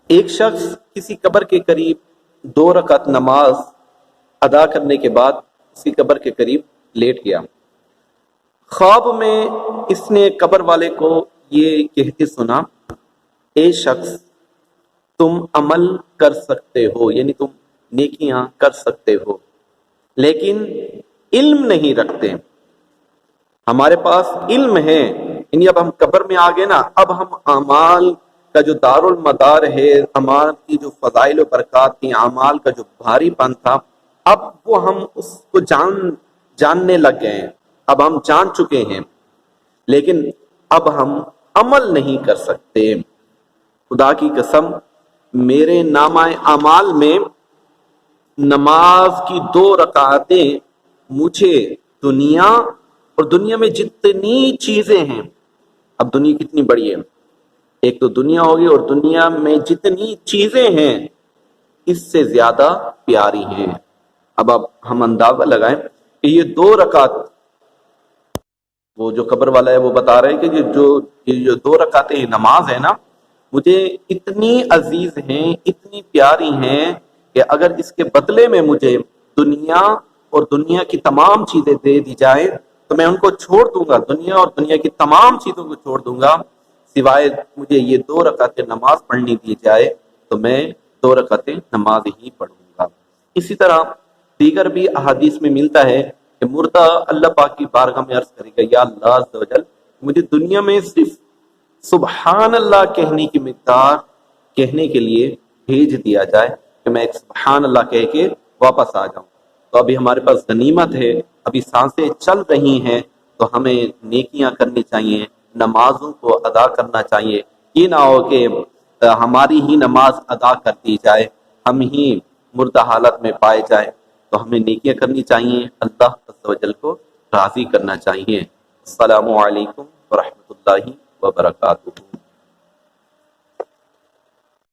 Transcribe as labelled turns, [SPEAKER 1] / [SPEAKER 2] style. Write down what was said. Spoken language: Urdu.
[SPEAKER 1] ایک شخص کسی قبر کے قریب 2 رکعت نماز ادا کرنے کے بعد اسی قبر کے قریب لیٹ گیا۔ خواب میں اس نے قبر والے کو یہ کہتے سنا، اے شخص تم عمل کر سکتے ہو، یعنی تم نیکیاں کر سکتے ہو، لیکن علم نہیں رکھتے۔ ہمارے پاس علم ہے، یعنی اب ہم قبر میں آ گئے نا، اب ہم اعمال کا جو دار المدار ہے، اعمال کی جو فضائل و برکات تھی، اعمال کا جو بھاری پن تھا، اب وہ ہم اس کو جاننے لگ گئے ہیں، اب ہم جان چکے ہیں، لیکن اب ہم عمل نہیں کر سکتے۔ خدا کی قسم میرے نامہ اعمال میں نماز کی 2 رکعتیں مجھے دنیا اور دنیا میں جتنی چیزیں ہیں، اب دنیا کتنی بڑی ہے، ایک تو دنیا ہوگی اور دنیا میں جتنی چیزیں ہیں اس سے زیادہ پیاری ہیں۔ اب ہم اندازہ لگائیں کہ یہ 2 رکعت، وہ جو قبر والا ہے وہ بتا رہے ہیں کہ یہ جو 2 رکعتیں نماز ہے نا، مجھے اتنی عزیز ہیں، اتنی پیاری ہیں کہ اگر اس کے بدلے میں مجھے دنیا اور دنیا کی تمام چیزیں دے دی جائیں تو میں ان کو چھوڑ دوں گا، دنیا اور دنیا کی تمام چیزوں کو چھوڑ دوں گا، سوائے مجھے یہ 2 رکعتیں نماز پڑھنی دی جائے تو میں 2 رکعتیں نماز ہی پڑھوں گا۔ اسی طرح دیگر بھی احادیث میں ملتا ہے کہ مردہ اللہ پاک کی بارگاہ میں عرض کرے گا، یا اللہ عز و جل مجھے دنیا میں صرف سبحان اللہ کہنے کی مقدار کہنے کے لیے بھیج دیا جائے کہ میں ایک سبحان اللہ کہہ کے واپس آ جاؤں۔ تو ابھی ہمارے پاس غنیمت ہے، ابھی سانسیں چل رہی ہیں، تو ہمیں نیکیاں کرنی چاہیے، نمازوں کو ادا کرنا چاہیے۔ یہ نہ ہو کہ ہماری ہی نماز ادا کر دی جائے، ہم ہی مردہ حالت میں پائے جائیں، تو ہمیں نیکیاں کرنی چاہیے، اللہ عز و جل کو راضی کرنا چاہیے۔ السلام علیکم ورحمۃ اللہ وبرکاتہ۔